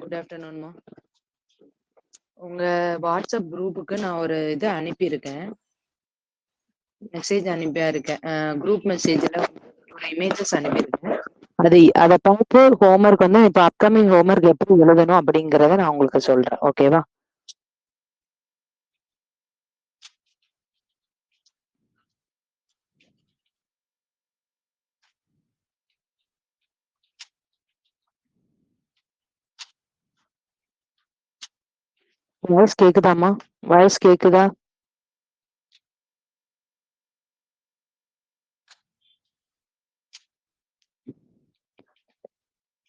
Good ஆஃப்டர்நூன்மா. உங்க WhatsApp குரூப்புக்கு நான் ஒரு இது அனுப்பியிருக்கேன், மெசேஜ் அனுப்பியா இருக்கேன். குரூப் மெசேஜ்ல ஒரு இமேஜஸ் அனுப்பியிருக்கேன். அதை பார்த்து ஹோம்ஒர்க் வந்து இப்போ அப்கமிங் ஹோம்ஒர்க் எப்படி எழுதணும் அப்படிங்கிறத நான் உங்களுக்கு சொல்றேன். ஓகேவா? வாய்ஸ் கேக்குதாம்மா? வாய்ஸ் கேக்குதா?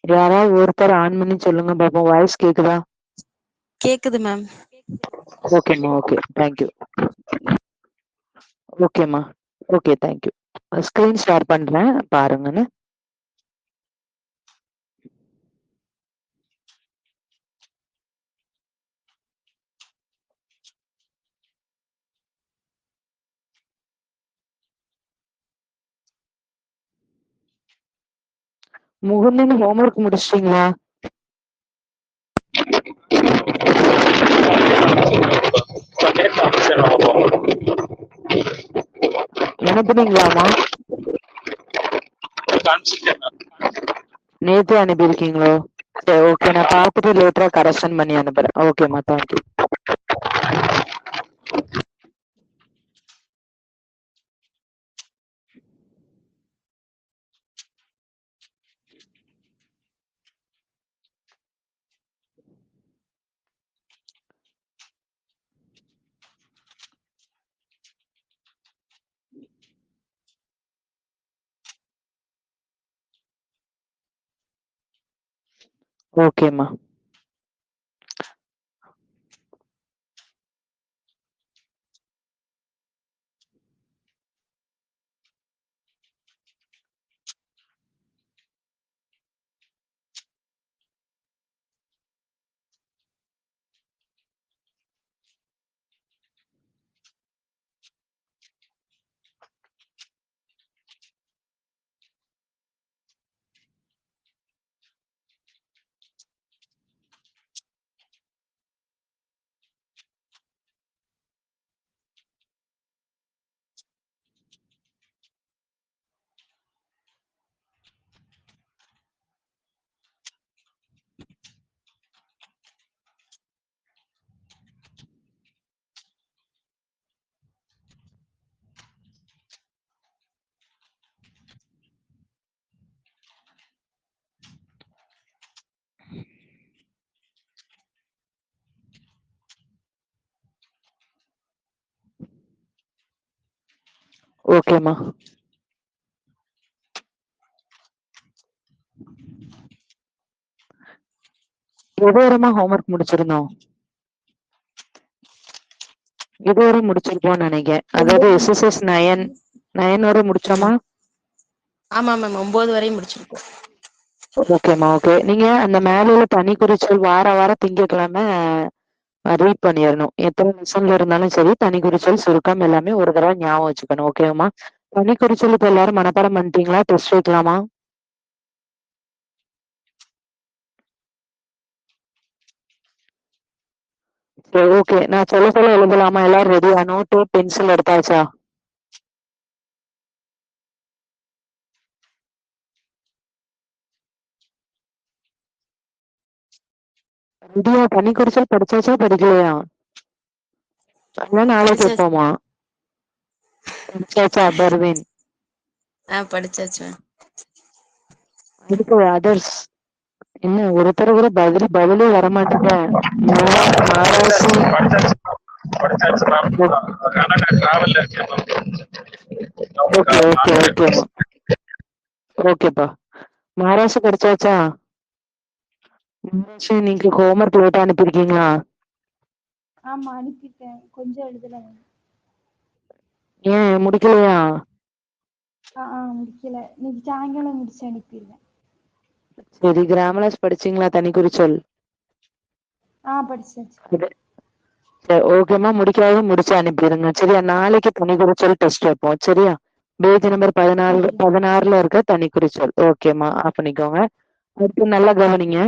யாராவது ஒருத்தர் ஆன் பண்ணி சொல்லுங்க பாப்போம். வாய்ஸ் கேக்குதா? கேக்குது மேம். ஓகேம்மா. Okay, thank you. ஓகேம்மா. Okay, thank you. ஸ்கிரீன் ஷேர் பண்றேன், பாருங்கன்னு. முகுந்தன் ஹோம்ஒர்க் முடிச்சிட்டீங்களா? அனுப்புனீங்களாமா? நேத்து அனுப்பியிருக்கீங்களோ? சரி, ஓகே, நான் பார்த்துட்டு லேட்டரா கரெக்ஷன் பண்ணி அனுப்புறேன். ஓகேம்மா, தேங்க்யூ. ஓகேம்மா. ஓகேம்மா. எதுவரமா ஹோம்ஒர்க் முடிச்சிருந்தோம்? இதுவரை முடிச்சிருப்போம்னு நினைக்கிறேன். அதாவது SSS 9 வரை முடிச்சோமா? ஆமா மேம், 9 வரையும் முடிச்சிருக்கோம். ஓகேம்மா. ஓகே, நீங்க அந்த மேல உள்ள தனி குறிச்சொல் வாரம் திங்கட்கிழமை ரீட் பண்ணிடணும். எத்தனை லெசன்ல இருந்தாலும் சரி, தனி குறிச்சொல் சுருக்கம் எல்லாமே ஒரு தடவை ஞாபகம் வச்சுக்கணும். ஓகேவா? தனி குறிச்சொல் இப்ப எல்லாரும் மனப்பாடம் பண்ணிட்டீங்களா? டெஸ்ட் வைக்கலாமா? சரி, ஓகே, நான் சொல்ல எழுதலாமா? எல்லாரும் ரெடியா? நோட்டு பென்சில் எடுத்தாச்சா? ரெடியா? தனி குறிச்சொல் படிச்சாச்சா படிக்கலையா? அதான் நாளைக்கு கேட்போமா? படிச்சாச்சா பர்வீன்? படிச்சாச்சு. அதுக்கு அதர்ஸ் என்ன ஒருத்தர கூட பதிலே வரமாட்டேங்க. ஓகே ஓகே ஓகேம்மா. ஓகேப்பா. மகாராஷ்டிரா படிச்சாச்சா? நீங்க ஹோம்ஒர்க் லேட்டா அனுப்பியிருக்கீங்களா? ஆமா அனுப்பிட்டேன், கொஞ்சம் எழுதல. ஏன் முடிக்கலையா? முடிக்கல, இன்னைக்கு சாயங்காலம் முடிச்சு அனுப்பிடுவேன். சரி, கிராமலாஸ் படிச்சீங்களா? தனி குறிச்சொல் படிச்சாச்சு. சரி, ஓகேம்மா. முடிக்காத முடிச்சு அனுப்பிடுங்க. சரியா? நாளைக்கு தனி குறிச்சொல் டெஸ்ட் வைப்போம். சரியா? பேஜ் நம்பர் 16 இருக்க தனி குறிச்சொல். ஓகேம்மா, ஆஃப் பண்ணிக்கோங்க. அடுத்து நல்லா கவனிங்க.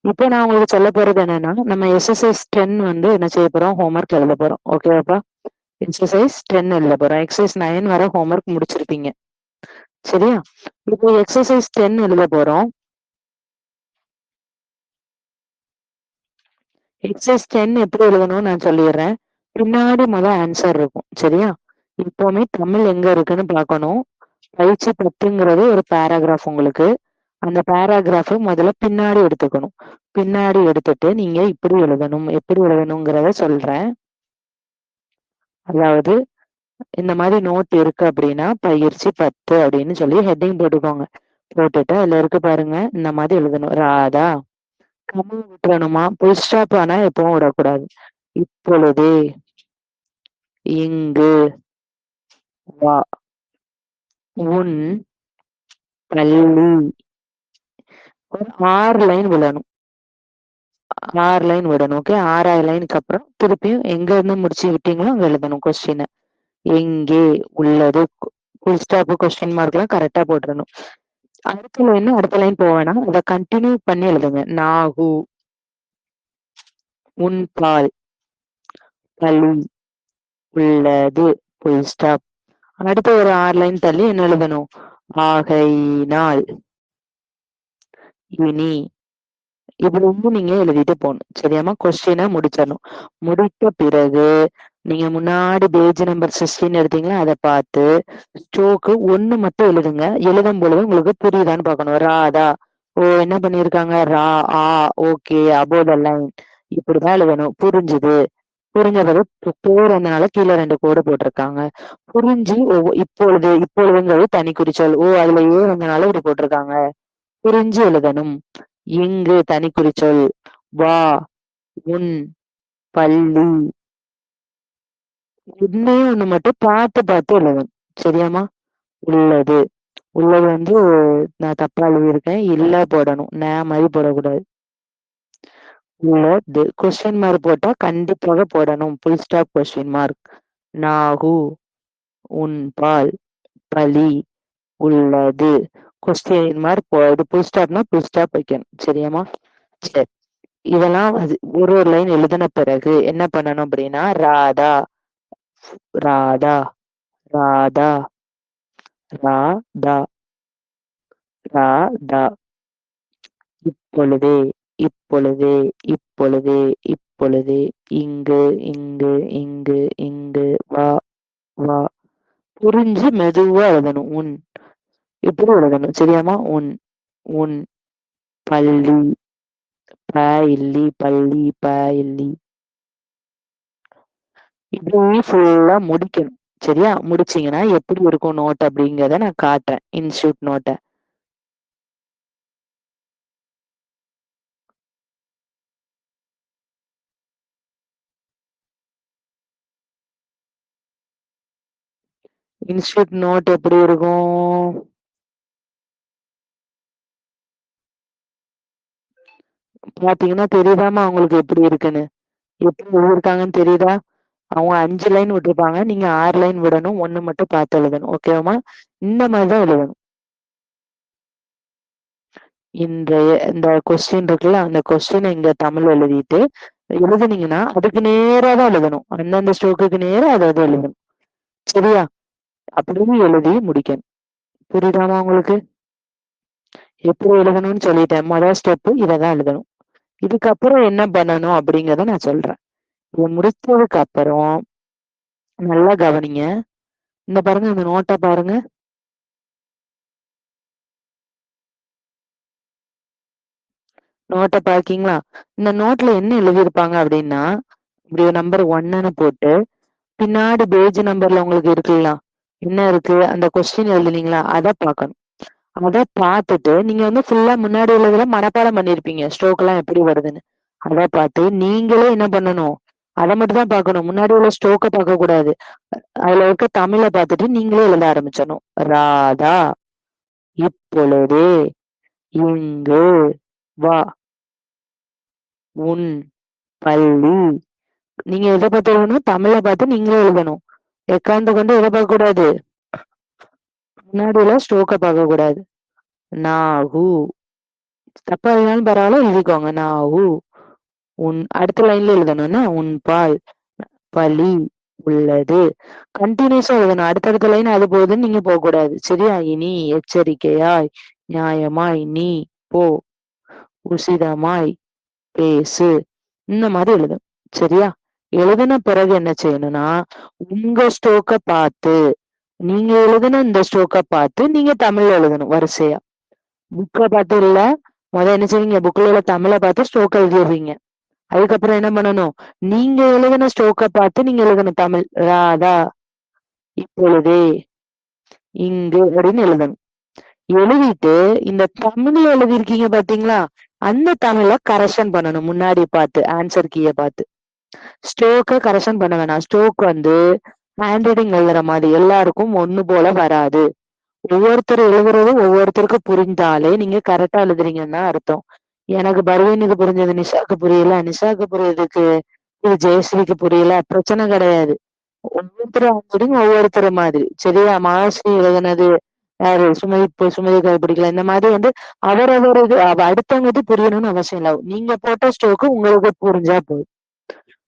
இப்போ நான் உங்களுக்கு சொல்ல போறது என்னன்னா, நம்ம எக்ஸசைஸ் 10 வந்து என்ன செய்ய போறோம், ஹோம்ஒர்க் எழுத போறோம். ஓகேவாப்பா? எக்ஸசைஸ் 10 எழுத போறோம். எக்ஸசைஸ் 9 வரை ஹோம்ஒர்க் முடிச்சிருப்பீங்க. சரியா? இப்போ எக்ஸசைஸ் 10 எழுத போறோம். எக்ஸசைஸ் 10 எப்படி எழுதணும்னு நான் சொல்லிடுறேன். பின்னாடி ஆன்சர் இருக்கும். சரியா? இப்பவுமே தமிழ் எங்க இருக்குன்னு பார்க்கணும். பயிற்சி 10ங்கிறது ஒரு பேராகிராஃப் உங்களுக்கு. அந்த பேராகிராஃப் முதல்ல பின்னாடி எடுத்துக்கணும். பின்னாடி எடுத்துட்டு நீங்க இப்படி எழுதணும். எப்படி எழுதணுங்கிறத சொல்றேன். அதாவது இந்த மாதிரி நோட் இருக்கு அப்படின்னா பயிற்சி 10 அப்படின்னு சொல்லி ஹெட்டிங் போட்டுக்கோங்க. போட்டுட்டு அதுல இருக்கு பாருங்க, இந்த மாதிரி எழுதணும். ராதா கம்மா விட்டுறணுமா, புல் ஸ்டாப் ஆனா எப்பவும் விடக்கூடாது. இப்பொழுதே இங்கு வா உன் பள்ளி ஒரு 6 லைன் விடணும். 6 லைன் விடணும். ஓகே, 6ஆவது லைனுக்கு அப்புறம் திருப்பியும் எங்க இருந்து முடிச்சு விட்டீங்களோ அங்க எழுதணும் கொஸ்டின். எங்கே உள்ளது, ஃபுல் ஸ்டாப் கொஸ்டின் மார்க் எல்லாம் கரெக்டா போட்டுறணும். அடுத்த லைன் போவேனா அதை கண்டினியூ பண்ணி எழுதுங்க. நாகு உன் பால் பள்ளி உள்ளது, ஃபுல் ஸ்டாப். அடுத்த ஒரு 6 லைன் தள்ளி என்ன எழுதணும், ஆகையினால் இனி, இப்படி நீங்க எழுதிட்டு போகணும். சரியாமா? கொஸ்டினை முடிச்சிடணும். முடித்த பிறகு நீங்க முன்னாடி பேஜ் நம்பர் 16 எடுத்தீங்களா, அதை பார்த்து ஸ்ட்ரோக்கு 1 மட்டும் எழுதுங்க. எழுதும் பொழுது உங்களுக்கு புரியுதான்னு பார்க்கணும். ராதா, ஓ என்ன பண்ணிருக்காங்க, ரா ஆ ஓகே அபோவ் த லைன், இப்படிதான் எழுதணும். புரிஞ்சுது, புரிஞ்ச பிறகு பேர் வந்தனால கீழே 2 கோடு போட்டிருக்காங்க. புரிஞ்சு இப்பொழுது, இப்பொழுதுங்கிறது தனி குறிச்சொல். ஓ அதுல வந்தனால இப்படி போட்டிருக்காங்க. புரிஞ்சு எழுதணும். இங்கு தனி குறிச்சொல். வா உன் பள்ளி. ஒண்ணு மட்டும் பார்த்து பார்த்து எழுதணும். சரியாமா? உள்ளது, உள்ளது வந்து நான் தப்பா எழுதியிருக்கேன். இல்ல போடணும், மாதிரி போடக்கூடாது. உள்ளது கொஸ்டின் மார்க் போட்டா கண்டிப்பாக போடணும். Full stop question mark. நாகு உன் பால் பலி உள்ளது கொஸ்டின் மார்க் போடுது. ஃபுல் ஸ்டாப்னா ஃபுல் ஸ்டாப் வைக்கணும். சரியாமா? சரி, இதெல்லாம் ஒரு ஒரு லைன் எழுதின பிறகு என்ன பண்ணணும் அப்படின்னா, ராதா ராதா ராதா ராதா ராதா இப்பொழுதே இப்பொழுதே இப்பொழுதே இப்பொழுதே இங்கு இங்கு இங்கு இங்கு வா வா. புரிஞ்சு மெதுவா எழுதணும். உன் இப்படி எழுதணும். சரியாமா? உன் உன் பள்ளி ப இல்லி பள்ளி ப இல்லி, இப்படியே ஃபுல்லா முடிக்கணும். சரியா? முடிச்சீங்கன்னா எப்படி இருக்கும் நோட் அப்படிங்கிறத நான் காட்டுறேன். இன்ஸ்டியூட் நோட்டை. இன்ஸ்டியூட் நோட் எப்படி இருக்கும், பாத்தீங்கன்னா தெரியுதாமா உங்களுக்கு எப்படி இருக்குன்னு, எப்படி எழுதிருக்காங்கன்னு தெரியுதா? அவங்க 5 லைன் விட்டுருப்பாங்க, நீங்க 6 லைன் விடணும். 1 மட்டும் பார்த்து எழுதணும். ஓகேவாமா? இந்த மாதிரிதான் எழுதணும். இந்த கொஸ்டின் இருக்குல்ல, அந்த கொஸ்டின் இங்க தமிழ் எழுதிட்டு எழுதுனீங்கன்னா அதுக்கு நேரா தான் எழுதணும். அந்தந்த ஸ்ட்ரோக்குக்கு நேரா அதை எழுதணும். சரியா? அப்படின்னு எழுதி முடிக்கணும். புரியுதாமா உங்களுக்கு? எப்படி எழுதணும்னு சொல்லிட்டேன். முதல் ஸ்டெப் இதைதான் எழுதணும். இதுக்கப்புறம் என்ன பண்ணணும் அப்படிங்கிறத நான் சொல்றேன். இதை முடிச்சதுக்கு அப்புறம் நல்லா கவனிங்க. இந்த பாருங்க, இந்த நோட்டை பாருங்க. நோட்டை பாக்கீங்களா? இந்த நோட்ல என்ன எழுதியிருப்பாங்க அப்படின்னா, இப்படி நம்பர் 1ன்னு போட்டு பின்னாடி பேஜ் நம்பர்ல உங்களுக்கு இருக்குல்ல, என்ன இருக்கு, அந்த கொஸ்டின் எழுதுனீங்களா, அதை பார்க்கணும். அதை பார்த்துட்டு நீங்க வந்து ஃபுல்லா முன்னாடி உள்ளதுல மனப்பாடம் பண்ணிருப்பீங்க, ஸ்ட்ரோக் எல்லாம் எப்படி வருதுன்னு. அதை பார்த்து நீங்களே என்ன பண்ணணும், அதை மட்டும் தான் பார்க்கணும். முன்னாடி உள்ள ஸ்ட்ரோக்கை பார்க்க கூடாது. அதுல இருக்க தமிழை பார்த்துட்டு நீங்களே எழுத ஆரம்பிச்சணும். ராதா இப்பொழுதே இங்கு வா உன் பள்ளி. நீங்க எதை பார்த்து எழுதணும், தமிழை பார்த்து நீங்களே எழுதணும். எக்காந்த கொண்டு எதை பார்க்க கூடாது, முன்னாடி உள்ள ஸ்ட்ரோக்கை பார்க்க கூடாது. நாகு தப்பா எழுதினாலும் பரவாயில்ல, எழுதிக்கோங்க. நாவு. உன் அடுத்த லைன்ல எழுதணும்னா உன் பால் பலி உள்ளது. கண்டினியூஸா எழுதணும். அடுத்தடுத்த லைன் அது போகுதுன்னு நீங்க போக கூடாது. சரியா? இனி எச்சரிக்கையாய், நியாயமாய், நீ போ, உசிதமாய் பேசு. இந்த மாதிரி எழுதணும். சரியா? எழுதின பிறகு என்ன செய்யணும்னா உங்க ஸ்ட்ரோக்க பார்த்து, நீங்க எழுதின இந்த ஸ்ட்ரோக்க பார்த்து நீங்க தமிழ்ல எழுதணும் வரிசையா. புக்கை பார்த்து இல்ல, என்ன செய்வீங்க, புக்ல உள்ள தமிழை பார்த்து ஸ்ட்ரோக்க எழுதிடுறீங்க. அதுக்கப்புறம் என்ன பண்ணணும், நீங்க எழுதின ஸ்ட்ரோக்க பார்த்து நீங்க எழுதணும் தமிழ். ராதா இப்பொழுதே இங்கு அப்படின்னு எழுதணும். எழுதிட்டு இந்த தமிழ்ல எழுதிருக்கீங்க பாத்தீங்களா, அந்த தமிழ கரெக்ஷன் பண்ணணும். முன்னாடி பார்த்து ஆன்சர் கீய பார்த்து. ஸ்ட்ரோக்க கரெக்ஷன் பண்ண வேணாம். ஸ்ட்ரோக் ஹேண்ட் ரைட்டிங் எழுதுற மாதிரி எல்லாருக்கும் ஒண்ணு போல வராது. ஒவ்வொருத்தர் எழுதுறது ஒவ்வொருத்தருக்கு புரிஞ்சாலே நீங்க கரெக்டா எழுதுறீங்கன்னு அர்த்தம். எனக்கு பர்வீனுக்கு புரிஞ்சது நிஷாக்கு புரியல, நிஷாக்கு புரியுதுக்கு இது ஜெயஸ்ரீக்கு புரியல, பிரச்சனை கிடையாது. ஒவ்வொருத்தரும் ஒவ்வொருத்தர் மாதிரி. சரியா? மகாஸ்ரீ எழுதுனது யாரு சுமதிக்கு பிடிக்கல. இந்த மாதிரி அவரவருக்கு அடுத்தவங்க புரியணும்னு அவசியம் இல்லை. நீங்க போட்ட ஸ்ட்ரோக்கு உங்களுக்கு புரிஞ்சா போதும்.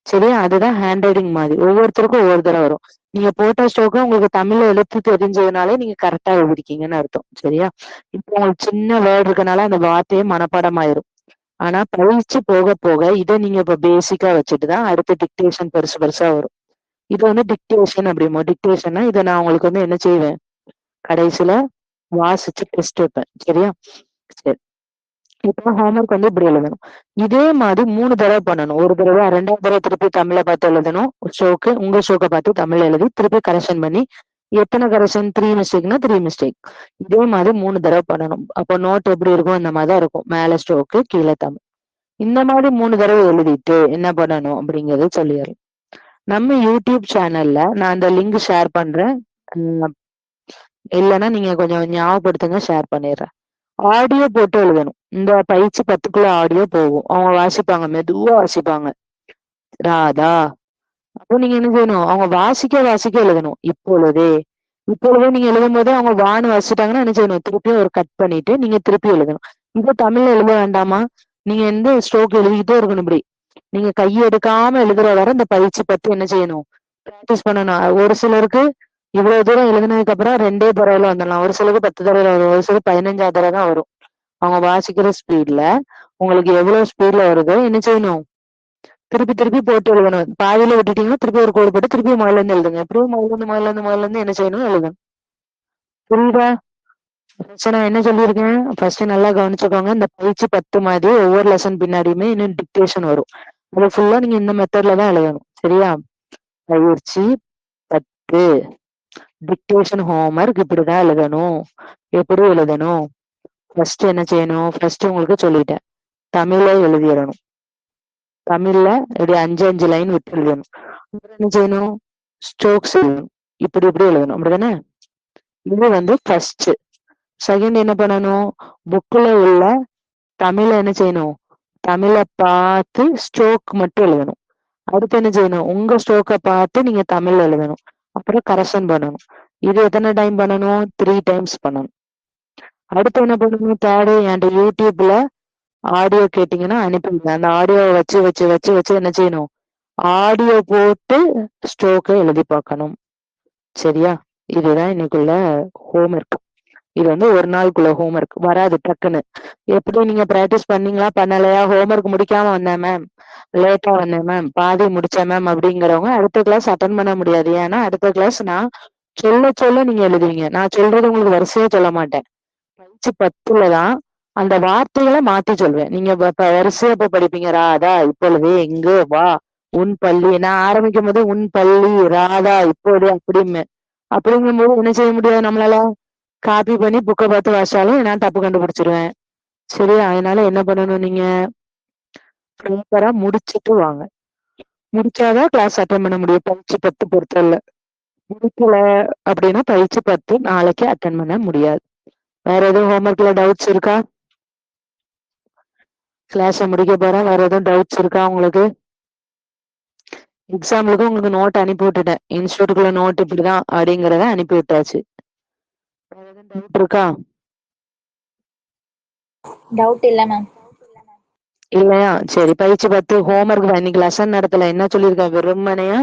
சரியா? அதுதான் ஹேண்ட் ரைட்டிங் மாதிரி. ஒவ்வொருத்தருக்கும் ஒவ்வொரு தடவை வரும். நீங்க போட்ட ஸ்ட்ரோக்கு உங்களுக்கு தமிழ்ல எழுத்து தெரிஞ்சதுனாலே நீங்க கரெக்டா எழுதிருக்கீங்கன்னு அர்த்தம். சரியா? இப்போ உங்களுக்கு சின்ன வேர்டு இருக்கனால அந்த வார்த்தையே மனப்பாடமாயிரும். ஆனா பயிற்சி போக போக இதை நீங்க இப்ப பேசிக்கா வச்சுட்டுதான் அடுத்த டிக்டேஷன் பெருசு பெருசா வரும். இது டிக்டேஷன் அப்படிமோ. டிக்டேஷன்னா இதை நான் உங்களுக்கு என்ன செய்வேன், கடைசியில வாசிச்சு டெஸ்ட் வைப்பேன். சரியா? சரி, இப்போ ஹோம்ஒர்க் இப்படி எழுதணும். இதே மாதிரி 3 தடவை பண்ணணும். ஒரு தடவை, 2வது தடவை திருப்பி தமிழை பார்த்து எழுதணும். ஸ்ட்ரோக்கு உங்க ஸ்ட்ரோக்கை பார்த்து தமிழ் எழுதி திருப்பி கரெக்ஷன் பண்ணி, எத்தனை கரெக்ஷன், 3 மிஸ்டேக்னா 3 மிஸ்டேக். இதே மாதிரி 3 தடவை பண்ணணும். அப்போ நோட் எப்படி இருக்கும், இந்த மாதிரிதான் இருக்கும். மேல ஸ்ட்ரோக்கு கீழே தமிழ். இந்த மாதிரி 3 தடவை எழுதிட்டு என்ன பண்ணணும் அப்படிங்கறது சொல்லிடுறேன். நம்ம யூடியூப் சேனல்ல நான் அந்த லிங்க் ஷேர் பண்றேன். இல்லைன்னா நீங்க கொஞ்சம் ஞாபகப்படுத்துங்க, ஷேர் பண்ணிடுறேன். ஆடியோ போட்டு எழுதணும். இந்த பயிற்சி 10க்குள்ள ஆடியோ போகும். அவங்க வாசிப்பாங்க, மெதுவா வாசிப்பாங்க. ராதா. அப்போ நீங்க என்ன செய்யணும், அவங்க வாசிக்க எழுதணும். இப்பொழுதே நீங்க எழுதும் போது அவங்க வான்னு வாசிட்டாங்கன்னா என்ன செய்யணும், திருப்பியும் ஒரு கட் பண்ணிட்டு நீங்க திருப்பி எழுதணும். இதை தமிழ்ல எழுத வேண்டாமா, நீங்க ஸ்ட்ரோக் எழுதிக்கிட்டே இருக்கணும். இப்படி நீங்க கையை எடுக்காம எழுதுற வரை இந்த பயிற்சி 10 என்ன செய்யணும், பிராக்டிஸ் பண்ணணும். ஒரு சிலருக்கு இவ்வளவு தூரம் எழுதுனதுக்கு அப்புறம் 2 தடவைல வந்துடலாம். ஒரு சிலருக்கு 10 தடவை வரும். ஒரு சிலர் 15வது தடவை தான் வரும். அவங்க வாசிக்கிற ஸ்பீட்ல உங்களுக்கு எவ்வளவு ஸ்பீட்ல வருதோ என்ன செய்யணும், திருப்பி போட்டு எழுதணும். பாதியில விட்டுட்டீங்கன்னா திருப்பி ஒரு கோடு போட்டு திருப்பி முதல்ல இருந்து எழுதுங்க. எப்படியும் முதல்ல இருந்து என்ன செய்யணும், எழுதணும். புரியுதா? நான் என்ன சொல்லியிருக்கேன் ஃபர்ஸ்ட் நல்லா கவனிச்சுக்கோங்க. இந்த பயிற்சி 10 மாதிரி ஒவ்வொரு லெசன் பின்னாடியுமே இன்னும் டிக்டேஷன் வரும். அது ஃபுல்லா நீங்க இந்த மெத்தட்ல தான் எழுதணும். சரியா? பயிற்சி 10 டிக்டேஷன் ஹோம்ஒர்க் இப்படிதான் எழுதணும். எப்படி எழுதணும், ஃபர்ஸ்ட் என்ன செய்யணும், ஃபர்ஸ்ட் உங்களுக்கு சொல்லிட்டேன், தமிழ்ல எழுதிடணும். தமிழ்ல இப்படி 5 லைன் விட்டு எழுதணும். அப்புறம் என்ன செய்யணும், ஸ்ட்ரோக்ஸ் எழுதணும். இப்படி எழுதணும். அப்படிதானே? இது ஃபர்ஸ்ட். செகண்ட் என்ன பண்ணணும், புக்ல உள்ள தமிழ என்ன செய்யணும், தமிழை பார்த்து ஸ்ட்ரோக் மட்டும் எழுதணும். அடுத்து என்ன செய்யணும், உங்க ஸ்ட்ரோக்கை பார்த்து நீங்க தமிழ்ல எழுதணும். அப்புறம் கரெக்ஷன் பண்ணணும். இது எத்தனை டைம் பண்ணணும், 3 டைம்ஸ் பண்ணணும். அடுத்து என்ன பண்ணணும், தேர்டு, என்கிட்ட யூடியூப்ல ஆடியோ கேட்டீங்கன்னா அனுப்பிடுங்க. அந்த ஆடியோவை வச்சு என்ன செய்யணும், ஆடியோ போட்டு ஸ்ட்ரோக்கை எழுதி பார்க்கணும். சரியா? இதுதான் இன்னைக்குள்ள ஹோம்ஒர்க். இது ஒரு நாளுக்குள்ள ஹோம்ஒர்க். வராது டக்குன்னு. எப்படி நீங்க பிராக்டிஸ் பண்ணீங்களா பண்ணலையா, ஹோம்ஒர்க் முடிக்காம வந்தேன் மேம், லேட்டா வந்தேன் மேம், பாதி முடிச்சேன் மேம் அப்படிங்கிறவங்க அடுத்த கிளாஸ் அட்டன் பண்ண முடியாது. ஏன்னா அடுத்த கிளாஸ் நான் சொல்ல நீங்க எழுதுவீங்க. நான் சொல்றது உங்களுக்கு வரிசையா சொல்ல மாட்டேன். பயிற்சி 10லதான் அந்த வார்த்தைகளை மாத்தி சொல்வேன். நீங்க வரிசையா போய் படிப்பீங்க. ராதா இப்பொழுது எங்கு வா, உன் பள்ளி. நான் ஆரம்பிக்கும் போது உன் பள்ளி ராதா இப்போது அப்படிங்கும் போது என்ன செய்ய முடியாது, நம்மளால காப்பி பண்ணி புக்கை பார்த்து வாசிச்சாலும் நான் தப்பு கண்டுபிடிச்சிருவேன். சரியா? அதனால என்ன பண்ணணும், நீங்க ப்ராப்பரா முடிச்சுட்டு வாங்க. முடிச்சாதான் கிளாஸ் அட்டன் பண்ண முடியும். பயிற்சி 10 பொறுத்தல முடிக்கல அப்படின்னா பயிற்சி 10 நாளைக்கு அட்டன் பண்ண முடியாது. வேற எதுவும் ஹோம்ஒர்க்ல டவுட்ஸ் இருக்கா? கிளாஸ முடிக்க போறேன். வேற எதுவும் டவுட்ஸ் இருக்கா உங்களுக்கு? எக்ஸாம்பிளுக்கு உங்களுக்கு நோட் அனுப்பி விட்டுட்டேன். இன்ஸ்டியூட்டுக்குள்ள நோட் இப்படிதான் அப்படிங்கிறத அனுப்பி விட்டாச்சு. வேற எதுவும் டவுட் இருக்கா? டவுட் இல்ல மேம். இல்லையா? சரி, பயிற்சி 10 ஹோம்ஒர்க் தான். இன்னைக்கு லெசன் நடத்தல. என்ன சொல்லியிருக்கேன்? வெறுமனையா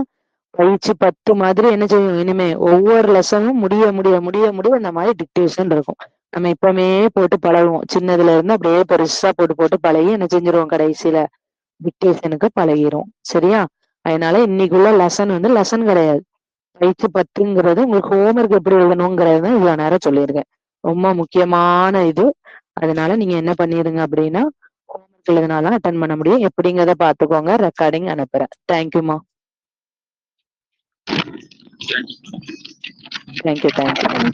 பயிற்சி 10 மாதிரி என்ன செய்யும்? இனிமே ஒவ்வொரு லெசனும் முடிய முடிய முடிய முடிய இந்த மாதிரி டிக்டேஷன் இருக்கும். நம்ம இப்பவுமே போட்டு பழகுவோம். சின்னதுல இருந்து அப்படியே பெருசா போட்டு போட்டு பழகி என்ன செஞ்சிருவோம்? கடைசியில டிக்டேஷனுக்கு பழகிரும். சரியா? அதனால இன்னைக்குள்ள லெசன் வந்து லெசன் கிடையாது. பயிற்சி 10ங்கிறது உங்களுக்கு ஹோம்ஒர்க் எப்படி எழுதணுங்கிறது தான் இவ்வளவு நேரம் சொல்லியிருக்கேன். ரொம்ப முக்கியமான இது. அதனால நீங்க என்ன பண்ணிருங்க அப்படின்னா ஹோம்ஒர்க் எழுதினாலும் அட்டன் பண்ண முடியும். எப்படிங்கிறத பாத்துக்கோங்க. ரெக்கார்டிங் அனுப்புறேன். தேங்க்யூமா. தேங்க்யூ. Thank you ma'am.